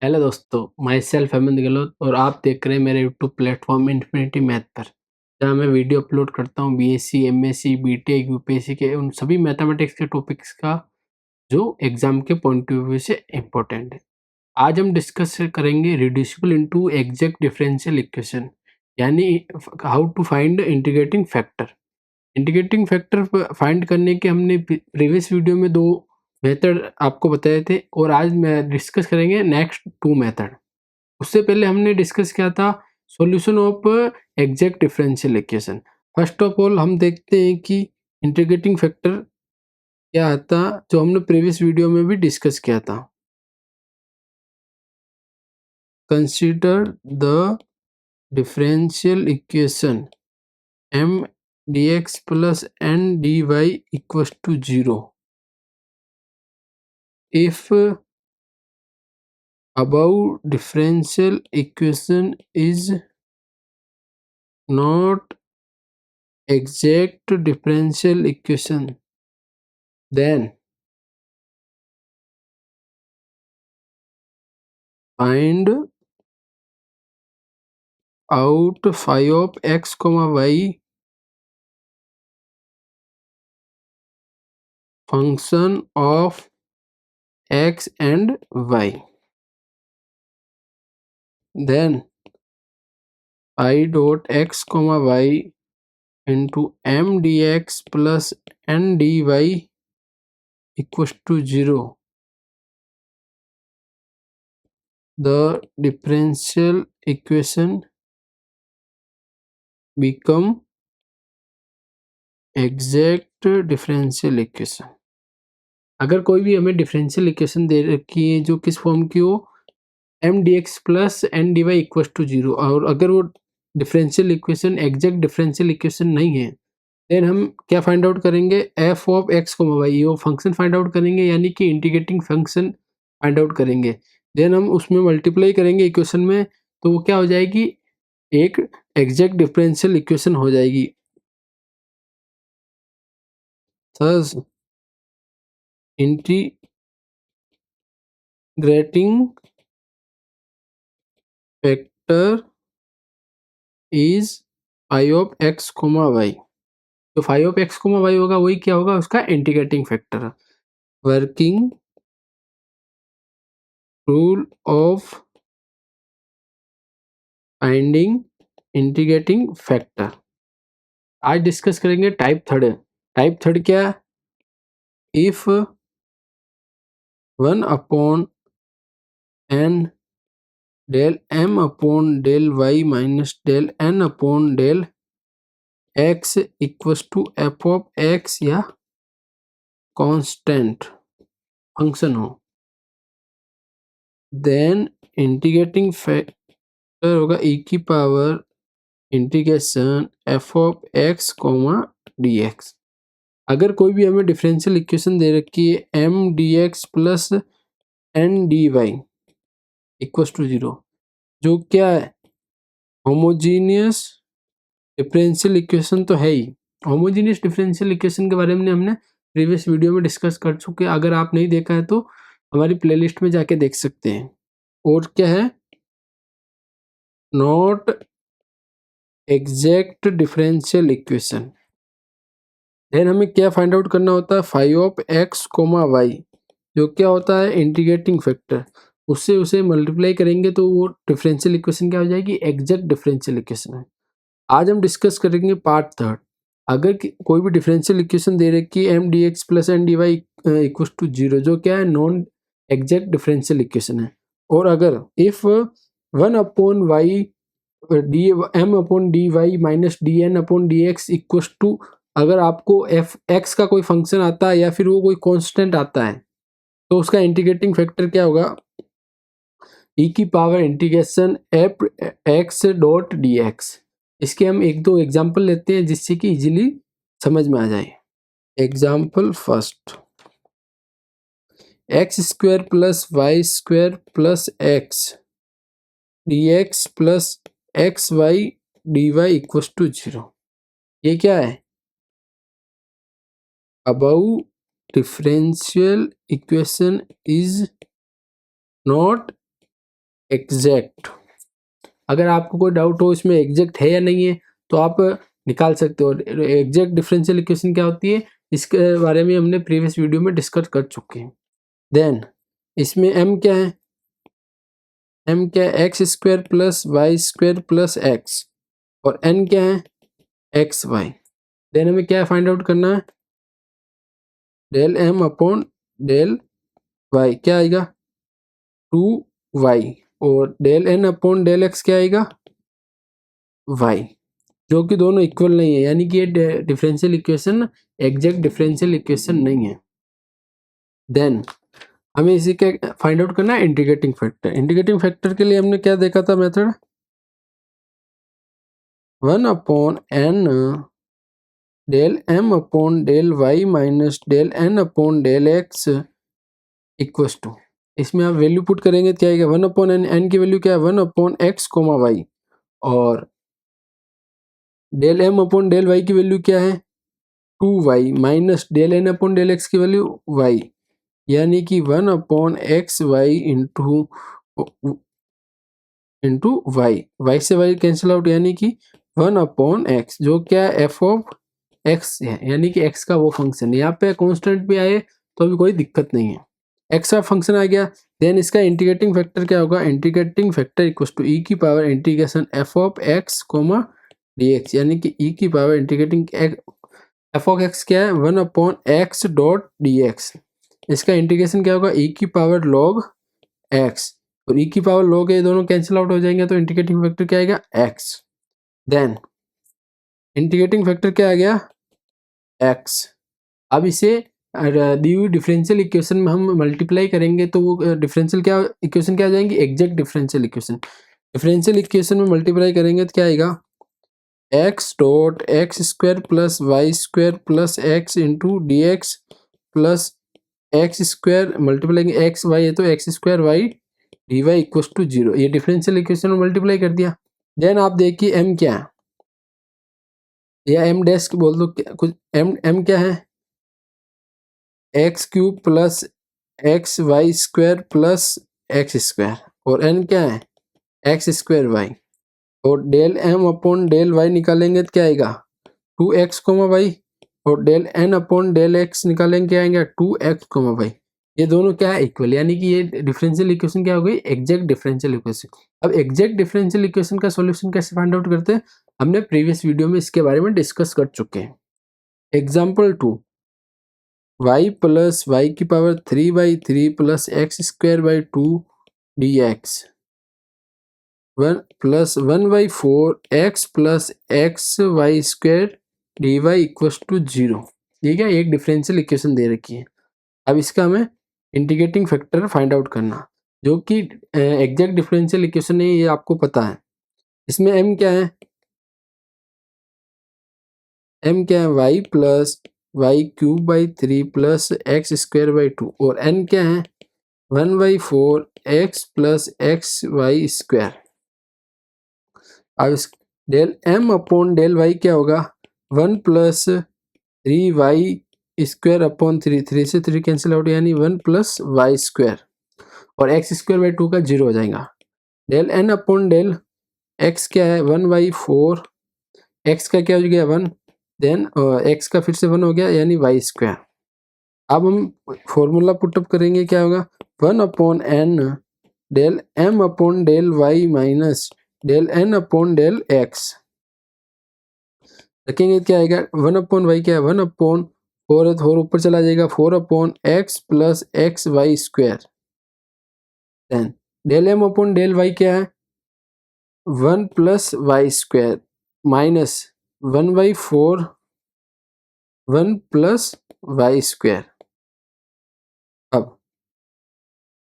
Hello दोस्तों, my self Hemant Gehlot और आप देख रहे हैं मेरे यूट्यूब प्लेटफॉर्म इन्फिनिटी मैथ पर, जहाँ मैं वीडियो अपलोड करता हूँ बीएससी, एमएससी, बीटेक, यूपीएससी के उन सभी मैथमेटिक्स के टॉपिक्स का जो एग्जाम के पॉइंट ऑफ व्यू से इम्पोर्टेंट है। आज हम डिस्कस करेंगे reducible into exact differential equation, यानी how to find integrating factor. Integrating factor find करने के हमने प्रीवियस वीडियो में दो मेथड आपको बताए थे और आज मैं डिस्कस करेंगे नेक्स्ट टू मेथड। उससे पहले हमने डिस्कस किया था solution of exact differential equation. First of all हम देखते हैं कि इंटीग्रेटिंग फैक्टर क्या आता, जो हमने प्रीवियस वीडियो में भी डिस्कस किया था। Consider the differential equation m dx plus n dy equals to 0 if above differential equation is not exact differential equation, then find out phi of x comma y function of x and y. Then phi dot x comma y into m dx plus n dy equals to 0. The differential equation become exact differential equation. अगर कोई भी हमें differential equation दे रखी है जो किस form की हो, m d x plus n d y equal to 0, और अगर वो differential equation exact differential equation नहीं है, देन हम क्या फाइंड आउट करेंगे, f of x comma y, वो फंक्शन फाइंड आउट करेंगे, यानी कि इंटीग्रेटिंग फंक्शन फाइंड आउट करेंगे। देन हम उसमें मल्टीप्लाई करेंगे इक्वेशन में, तो वो क्या हो जाएगी, एक एग्जैक्ट डिफरेंशियल इक्वेशन हो जाएगी। Thus, integrating factor is phi of x, y। तो phi of x, y होगा, वही क्या होगा, उसका integrating factor. Working rule of finding integrating factor. आज डिस्कस करेंगे टाइप थर्ड। टाइप थर्ड क्या है, if 1 upon n del m upon del y minus del n upon del x equals to f of x या constant function हो, then integrating factor होगा e की power integration f of x comma dx। अगर कोई भी हमें differential equation दे रखी है m dx plus n dy equals to 0, जो क्या है, होमोजीनियस डिफरेंशियल इक्वेशन तो है ही। होमोजीनियस डिफरेंशियल इक्वेशन के बारे में हमने प्रीवियस वीडियो में डिस्कस कर चुके हैं, अगर आप नहीं देखा है तो हमारी प्लेलिस्ट में जाके देख सकते हैं। और क्या है, not exact differential equation. Then हमें क्या फाइंड आउट करना होता है, phi of x comma y, जो क्या होता है इंटीग्रेटिंग फैक्टर, उससे उसे मल्टीप्लाई करेंगे तो वो डिफरेंशियल इक्वेशन क्या हो जाएगी, एग्जैक्ट डिफरेंशियल इक्वेशन है। आज हम डिस्कस करेंगे पार्ट थर्ड। अगर कोई भी डिफरेंशियल इक्वेशन दे रखी है m d x plus n d y equal to 0, जो क्या है नॉन एग्जैक्ट डिफरेंशियल इक्वेशन है। और अगर if 1 upon y d m upon d y minus d n upon d x equal to, अगर आपको एफ एक्स का कोई फंक्शन आता है या फिर वो कोई कांस्टेंट आता है, तो उसका इंटीग्रेटिंग फैक्टर क्या होगा, ई की power integration F x dot d x. इसके हम एक दो एग्जाम्पल लेते हैं जिससे कि इजीली समझ में आ जाए। Example first, x square plus y square plus x d x plus x y d y equal to 0। ये क्या है, above differential equation is not exact. अगर आपको कोई डाउट हो इसमें एग्जैक्ट है या नहीं है तो आप निकाल सकते हो। एग्जैक्ट डिफरेंशियल इक्वेशन क्या होती है इसके बारे में हमने प्रीवियस वीडियो में डिस्कस कर चुके हैं। देन इसमें m क्या है, m क्या है x square plus y square plus x, और n क्या है एक्स वाई। देन हमें क्या फाइंड आउट करना है, del m upon del y क्या आएगा 2y, और del n upon del x क्या आएगा y, जो कि दोनों इक्वल नहीं है, यानी कि ये differential equation exact differential equation नहीं है। देन हमें इसी के फाइंड आउट करना है इंटीग्रेटिंग फैक्टर। इंटीग्रेटिंग फैक्टर के लिए हमने क्या देखा था method, 1 upon n del m upon del y minus del n upon del x equals to, इसमें आप वैल्यू पुट करेंगे क्या आएगा 1 अपॉन n की वैल्यू क्या है 1 अपॉन x कोमा y, और del m upon del y की वैल्यू क्या है 2y minus del n upon del x की वैल्यू y, यानी कि 1 upon x y into y, y से वाई कैंसिल आउट, यानी कि 1 अपॉन एक्स, जो क्या है एफ ऑफ एक्स है, यानी कि एक्स का वो फंक्शन है। यहाँ पे कॉन्स्टेंट भी आए तो अभी कोई दिक्कत नहीं है, एक्स का फंक्शन आ गया। देन इसका इंटीग्रेटिंग फैक्टर क्या होगा, integrating factor equal to e की power integration f of x comma D x, यानी कि ई की power integrating f of x क्या है 1 upon x dot d x, इसका इंटीग्रेशन क्या होगा ई की पावर लॉग एक्स, और ई की पावर लॉग ये दोनों कैंसिल आउट हो जाएंगे, तो इंटीग्रेटिंग फैक्टर क्या आएगा एक्स। देन इंटीग्रेटिंग फैक्टर क्या आ गया एक्स। अब इसे दी हुई डिफरेंशियल इक्वेशन में हम मल्टीप्लाई करेंगे तो वो डिफरेंशियल क्या इक्वेशन क्या आ जाएंगी exact differential equation. Differential equation में मल्टीप्लाई करेंगे तो क्या आएगा x dot x square plus y square plus x into d x plus x square multiply x y है तो x square y d y equal to 0, ये differential equation में multiply कर दिया। देन आप देखिए एम क्या है, या एम डैश बोल दो कुछ, एम क्या है x cube plus x y square plus x square, और एन क्या है एक्स स्क्वायर वाई, और del m upon del y निकालेंगे तो क्या आएगा 2x कोमा वाई, और del n upon del x निकालेंगे क्या आएगा 2x कोमा वाई, ये दोनों क्या है इक्वल, यानी कि ये डिफरेंशियल इक्वेशन क्या हो गई एग्जैक्ट डिफरेंशियल इक्वेशन। अब एग्जैक्ट डिफरेंशियल इक्वेशन का सॉल्यूशन कैसे फाइंड आउट करते हैं, हमने प्रीवियस वीडियो में इसके बारे में डिस्कस कर चुके हैं। एग्जाम्पल 2, y प्लस वाई की power 3/3 plus x square by 2 d x 1 plus 1/4 x plus x y square d y equal to 0, ठीक है, एक डिफरेंशियल इक्वेशन दे रखी है। अब इसका हमें इंटीग्रेटिंग फैक्टर फाइंड आउट करना, जो कि एग्जैक्ट डिफरेंशियल इक्वेशन है, ये आपको पता है। इसमें m क्या है, m क्या है y plus y cube by 3 plus x square by 2, और n क्या है 1/4 x plus x y square. अब इस del m upon del y क्या होगा 1 प्लस 3y स्क्वायर अपॉन 3 से 3 कैंसिल आउट, यानी 1 प्लस वाई स्क्वायर, और एक्स स्क्वायर बाई 2 का 0 हो जाएगा। Del n upon del x क्या है 1/4 x का क्या हो गया 1, देन x का फिर से 1 हो गया, यानी वाई स्क्वायर। अब हम फॉर्मूला पुटअप करेंगे, क्या होगा 1 upon n del m upon del y minus del n upon del x, रखेंगे क्या आएगा 1 अपॉन वाई क्या है 1 अपॉन 4 है तो 4 ऊपर चला जाएगा 4 upon x plus x y square, then del m upon del y क्या है 1 plus y square minus 1/4 1 plus y square. अब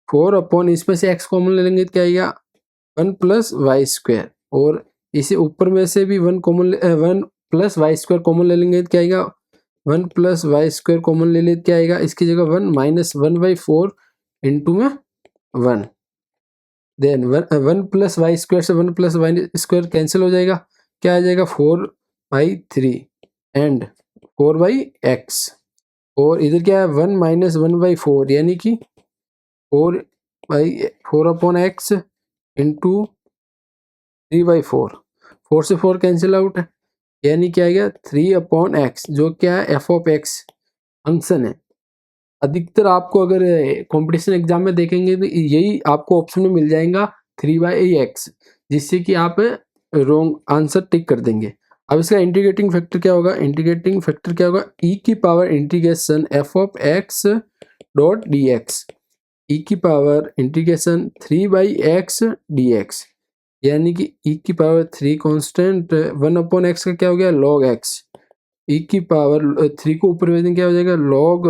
4 अपॉन इसमें से x कॉमन ले लेंगे तो क्या आएगा 1 प्लस वाई स्क्वायर, और इसे ऊपर में से भी 1 common 1 plus y square common ले लेंगे तो क्या आएगा 1 प्लस वाई स्क्वायर कॉमन ले लेते क्या आएगा, इसकी जगह 1 माइनस 1/4 इंटू में 1, देन 1 प्लस वाई स्क्वायर से 1 प्लस वाई स्क्वायर कैंसिल हो जाएगा, क्या आ जाएगा 4/3 एंड 4/x, और इधर क्या है 1 माइनस 1/4, यानी कि 4 अपॉन एक्स इंटू 3/4, 4 से 4 कैंसिल आउट है, यानी क्या आएगा 3/x, जो क्या है एफ ऑफ एक्स फंक्शन है। अधिकतर आपको अगर कंपटीशन एग्जाम में देखेंगे तो यही आपको ऑप्शन में मिल जाएगा 3/x, जिससे कि आप रॉन्ग आंसर टिक कर देंगे। अब इसका इंटीग्रेटिंग फैक्टर क्या होगा, इंटीग्रेटिंग फैक्टर क्या होगा, e की power integration f of x dot d x, e की पावर इंटीग्रेशन 3/x dx, यानी कि e की पावर 3 कॉन्स्टेंट 1/x का क्या हो गया log x, e की पावर 3 को ऊपर भेजेंगे क्या हो जाएगा log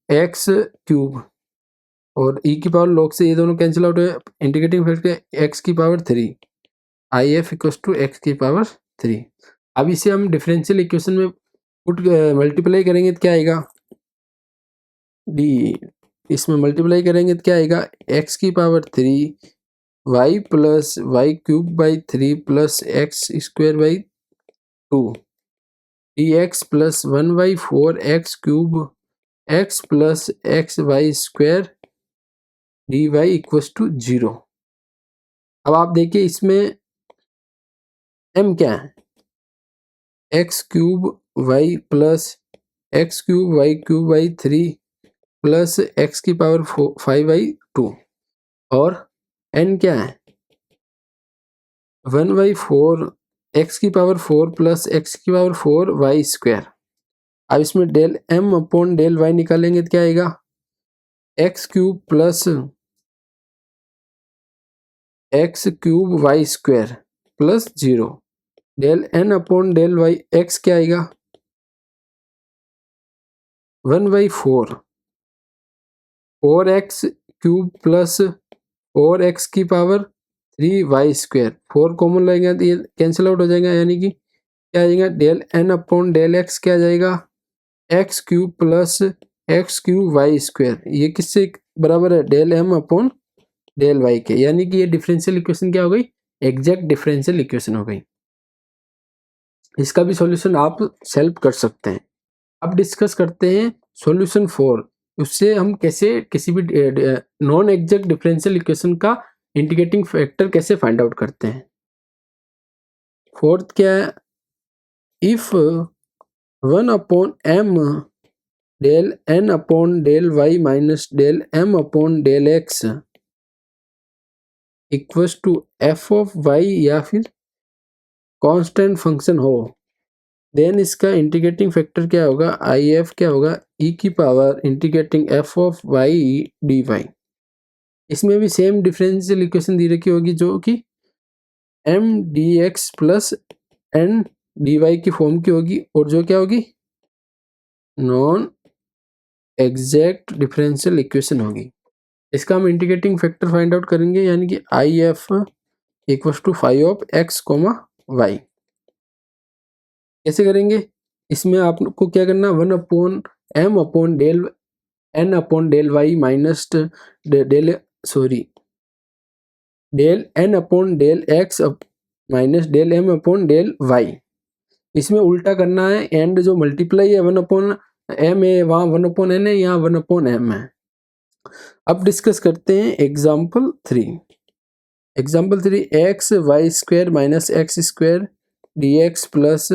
x क्यूब, और e की पावर log से ये दोनों कैंसिल आउट है, इंटीग्रेटिंग फैक्टर x की power 3, I F equal to x की पावर 3। अब इसे हम डिफरेंशियल इक्वेशन में पुट मल्टीप्लाई करेंगे तो क्या आएगा, डी, इसमें मल्टीप्लाई करेंगे तो क्या आएगा x की power 3 y plus y cube by 3 plus x square by 2 d x plus 1/4 x cube x plus x y square d y equal to 0। अब आप देखिए इसमें m क्या है, x cube y plus x cube by 3 plus x की power 5/2, और n क्या है 1/4 एक्स की पावर 4 प्लस एक्स की पावर 4 वाई स्क्वायर। अब इसमें del m upon del y निकालेंगे तो क्या आएगा x cube plus x cube y square plus 0, del n upon del y x क्या आएगा 1/4 4x क्यूब प्लस 4x की पावर 3 वाई स्क्वायर, 4 कॉमन लगेगा तो ये कैंसिल आउट हो जाएगा, यानी कि क्या आ जाएगा del n upon del x क्या आ जाएगा x cube plus x cube y square, ये किससे बराबर है del m upon del y के, यानी कि ये डिफरेंशियल इक्वेशन क्या हो गई, एग्जैक्ट डिफरेंशियल इक्वेशन हो गई। इसका भी सॉल्यूशन आप सेल्फ कर सकते हैं। अब डिस्कस करते हैं सॉल्यूशन 4, उससे हम कैसे किसी भी नॉन एग्जैक्ट डिफरेंशियल इक्वेशन का इंटीग्रेटिंग फैक्टर कैसे फाइंड आउट करते हैं। फोर्थ क्या है, if 1/m del n upon del y minus del m upon del x equals to f of y या फिर कांस्टेंट फंक्शन हो, देन इसका इंटीग्रेटिंग फैक्टर क्या होगा, आई एफ क्या होगा e की power integrating f of y d y. इसमें भी सेम डिफरेंशियल इक्वेशन दी रखी होगी जो कि m d x plus n d y की फॉर्म की होगी, और जो क्या होगी नॉन एग्जैक्ट डिफरेंशियल इक्वेशन होगी। इसका हम इंटीग्रेटिंग फैक्टर फाइंड आउट करेंगे, यानी कि I F equal to 5x, y। कैसे करेंगे, इसमें आपको क्या करना 1/m upon del n upon del y minus del n upon del x minus del m upon del y, इसमें उल्टा करना है, एंड जो मल्टीप्लाई है 1/m है वहाँ 1/n है, यहाँ 1/m है। अब डिस्कस करते हैं example 3। Example 3 x y square minus x square d x plus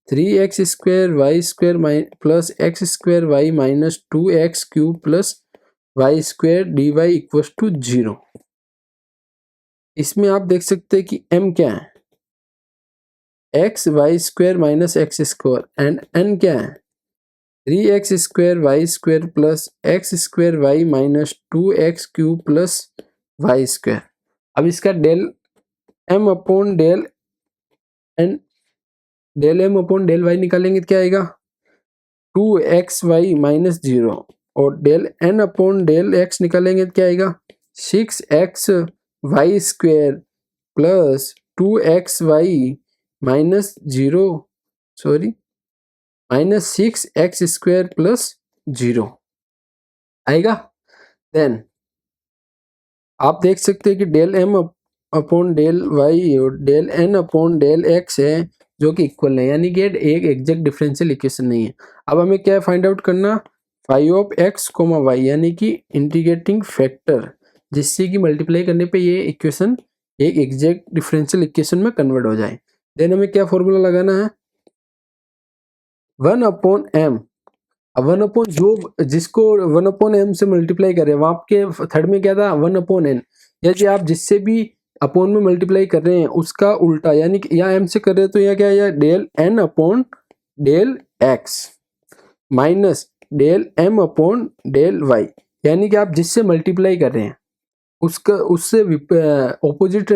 3x square y square plus x square y minus 2x cube plus y square d y equal to 0। इसमें आप देख सकते हैं कि m क्या है x y square minus x square, and n क्या है 3x square y square plus x square y minus 2x cube plus y square. अब इसका del m upon del n del m upon del y निकालेंगे तो क्या आएगा 2xy minus 0, और del n upon del x निकालेंगे तो क्या आएगा 6xy square plus 2xy minus 0 minus 6x square plus 0 आएगा। देन आप देख सकते हैं कि del m upon del y और del n upon del x है जो कि इक्वल है, यानी कि एक एग्जैक्ट डिफरेंशियल इक्वेशन नहीं है। अब हमें क्या फाइंड आउट करना 5x, y, यानी कि इंटीग्रेटिंग फैक्टर, जिससे कि मल्टीप्लाई करने पे ये इक्वेशन एक एग्जैक्ट डिफरेंशियल इक्वेशन में कन्वर्ट हो जाए। देन हमें क्या फॉर्मूला लगाना है, 1/m। अब 1/, जो जिसको 1/m से मल्टीप्लाई करें, वहां आपके थर्ड में क्या था 1/n। यदि आप जिससे भी अपॉन में मल्टीप्लाई कर रहे हैं उसका उल्टा, यानी कि यहाँ m से कर रहे हैं तो यहाँ क्या है, del n upon del x minus del m upon del y। यानी कि आप जिससे मल्टीप्लाई कर रहे हैं उसका उससे ऑपोजिट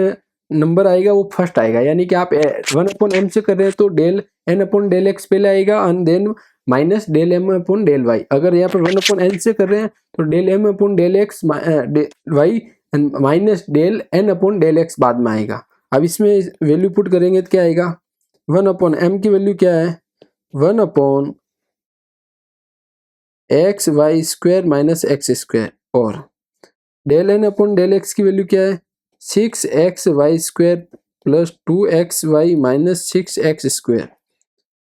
नंबर आएगा वो फर्स्ट आएगा। यानी कि आप 1/m से कर रहे हैं तो del n upon del x पहले आएगा and then minus del m upon del y। अगर यहाँ पर 1/n से कर रहे हैं तो del m upon del x y and minus del n upon del x बाद में आएगा। अब इसमें वैल्यू पुट करेंगे तो क्या आएगा, 1/m की वैल्यू क्या है, 1/x y square minus x square, और del n upon del x की वैल्यू क्या है, 6x y square plus 2x y minus 6x square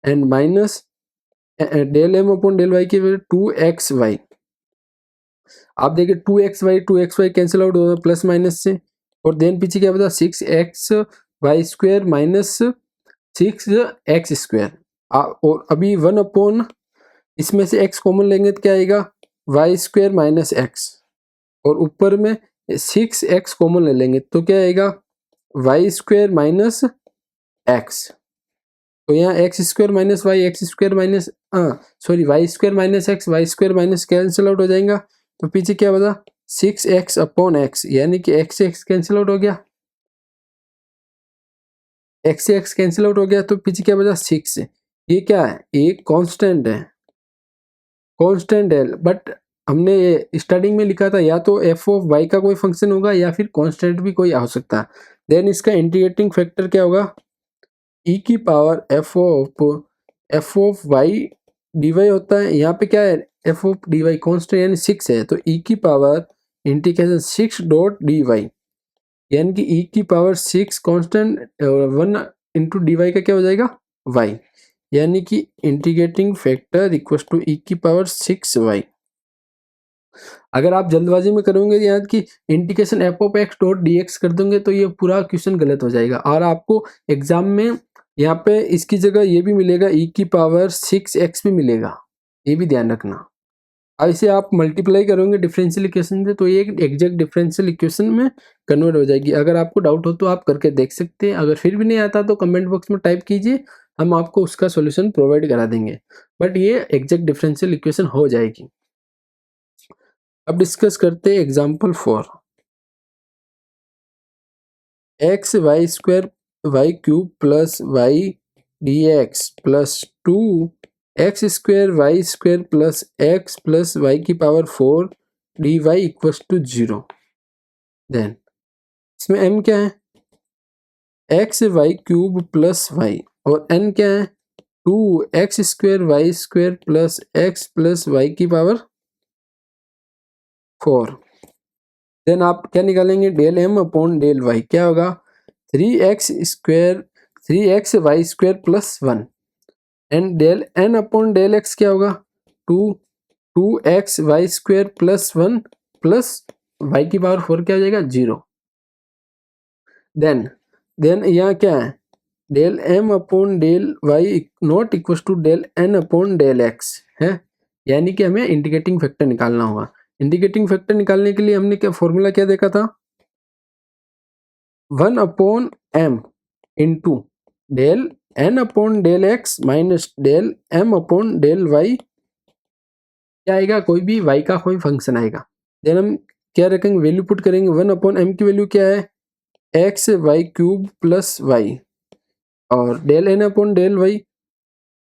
and minus del m upon del y की वैल्यू 2xy। आप देखिए 2xy cancel out होगा plus minus से, और देन पीछे क्या बता 6xy square minus 6x square. और अभी 1/, इसमें से x कॉमन लेंगे तो क्या आएगा, y स्क्वायर माइनस x, और ऊपर में 6x कॉमन ले लेंगे तो क्या आएगा, y स्क्वायर माइनस x। तो यहाँ x square minus y, x square minus sorry y square minus x, y square minus cancel out हो जाएगा। तो पीछे क्या बता 6x अपॉन एक्स, यानी कि एक्स से एक्स कैंसिल आउट हो गया, एक्स से एक्स कैंसिल आउट हो गया। तो पीछे क्या बचा 6। ये क्या है, एक कांस्टेंट है, कांस्टेंट है, बट हमने स्टार्टिंग में लिखा था या तो एफ ऑफ वाई का कोई फंक्शन होगा या फिर कांस्टेंट भी कोई हो सकता है। देन इसका इंटीग्रेटिंग फैक्टर क्या होगा, ई की power f of y d y होता है। यहाँ पे क्या है, f of d y constant यानी 6 है, तो ई की power integration 6 dot d y, यानी कि ई की power 6 constant 1 into d y का क्या हो जाएगा वाई, यानी कि integrating factor equal to e की पावर 6 वाई। अगर आप जल्दबाजी में करोगे यहाँ की integration f of x dot d x कर दोगे तो ये पूरा क्वेश्चन गलत हो जाएगा, और आपको एग्जाम में यहाँ पे इसकी जगह ये भी मिलेगा ई की पावर 6x भी मिलेगा, ये भी ध्यान रखना। ऐसे आप मल्टीप्लाई करोगे डिफरेंशियल इक्वेशन से तो ये एक एग्जैक्ट डिफरेंशियल इक्वेशन में कन्वर्ट हो जाएगी। अगर आपको डाउट हो तो आप करके देख सकते हैं, अगर फिर भी नहीं आता तो कमेंट बॉक्स में टाइप कीजिए, हम आपको उसका सोल्यूशन प्रोवाइड करा देंगे, बट ये एग्जैक्ट डिफरेंशियल इक्वेशन हो जाएगी। अब डिस्कस करते हैं example 4, x y square y cube plus y d x plus 2x square y square plus y की power 4 d y equals to 0। Then इसमें m क्या है, x y cube plus y, और n क्या है 2x square y square plus x plus y की power 4। Then आप क्या निकालेंगे, del m upon del y क्या होगा 3x y square plus 1 and del n upon del x क्या होगा 2x y square plus 1 plus y की power 4 क्या हो जाएगा 0। देन यहाँ क्या है del m upon del y not equal to del n upon del x है, यानी कि हमें इंटीग्रेटिंग फैक्टर निकालना होगा। इंटीग्रेटिंग फैक्टर निकालने के लिए हमने क्या फॉर्मूला क्या देखा था, 1/m into del n upon del x minus del m upon del y क्या आएगा, कोई भी y का कोई फंक्शन आएगा। देन हम क्या रखेंगे, वैल्यू पुट करेंगे, 1/m की वैल्यू क्या है x y cube plus y, और del n upon del y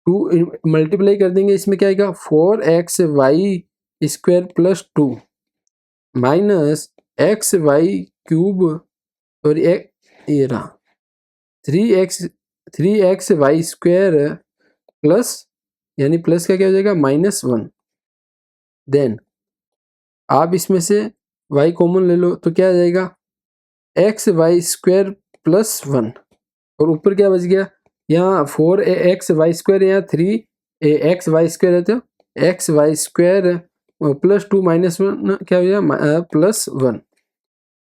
2 multiply कर देंगे, इसमें क्या आएगा 4x y square plus 2 minus x y cube, और ये रहा 3x वाई स्क्वायर प्लस, यानी प्लस का क्या हो जाएगा -1। देन आप इसमें से y कॉमन ले लो तो क्या आ जाएगा एक्स वाई स्क्वायर प्लस 1, और ऊपर क्या बच गया यहाँ 4x वाई स्क्वायर, यहाँ 3x वाई स्क्वायर है तो एक्स वाई स्क्वायर प्लस 2 -1 क्या हो गया +1।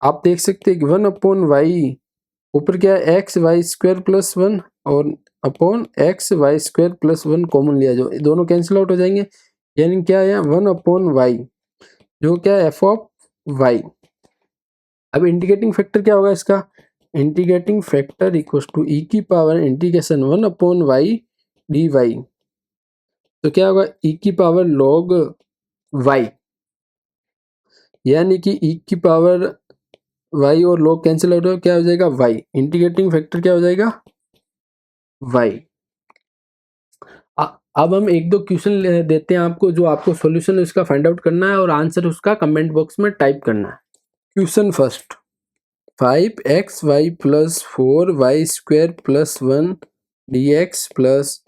आप देख सकते हैं कि 1/y ऊपर क्या है एक्स वाई स्क्वायर प्लस 1 और upon x y square plus 1 common लिया, जो दोनों कैंसिल आउट हो जाएंगे, यानी क्या है 1 अपॉन वाई जो क्या है एफ ऑफ वाई। अब इंटीग्रेटिंग फैक्टर क्या होगा इसका, integrating factor equals to e की power integration 1 upon y d y, तो क्या होगा ई की पावर लॉग वाई, यानी कि ई की पावर वाई और लॉग कैंसिल आउट हो, क्या हो जाएगा वाई, इंटीग्रेटिंग फैक्टर क्या हो जाएगा वाई। अब हम एक दो क्वेश्चन देते हैं आपको, जो आपको सॉल्यूशन इसका फाइंड आउट करना है और आंसर उसका कमेंट बॉक्स में टाइप करना है। Question first, 5xy plus 4y square plus 1 dx plus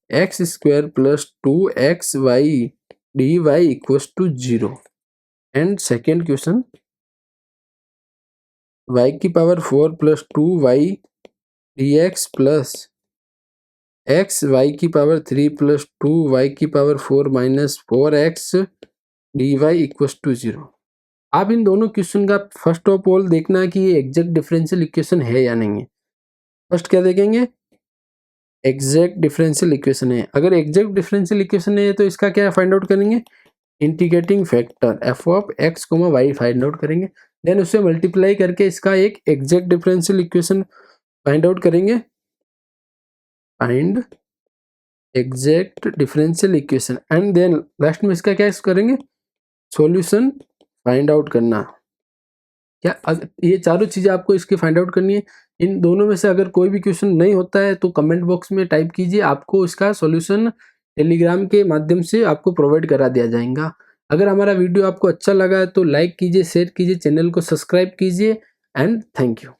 x square plus 2xy dy equals to 0। And second question, y की power 4 plus 2y dx plus x y की power 3 plus 2y की power 4 minus 4x dy equals to 0। आप इन दोनों question का first of all देखना है कि ये एग्जैक्ट डिफरेंशियल इक्वेशन है या नहीं है। फर्स्ट क्या देखेंगे, एग्जैक्ट डिफरेंशियल इक्वेशन है। अगर एग्जैक्ट डिफरेंशियल इक्वेशन है तो इसका क्या फाइंड आउट करेंगे, integrating factor f of x comma y find out करेंगे, देन उससे मल्टीप्लाई करके इसका एक exact differential equation find out करेंगे, find exact differential equation, and then last में इसका क्या करेंगे, सॉल्यूशन फाइंड आउट करना। क्या ये चारों चीज़ें आपको इसकी फाइंड आउट करनी है। इन दोनों में से अगर कोई भी क्वेश्चन नहीं होता है तो कमेंट बॉक्स में टाइप कीजिए, आपको इसका सॉल्यूशन टेलीग्राम के माध्यम से आपको प्रोवाइड करा दिया जाएगा। अगर हमारा वीडियो आपको अच्छा लगा है तो लाइक कीजिए, शेयर कीजिए, चैनल को सब्सक्राइब कीजिए एंड थैंक यू।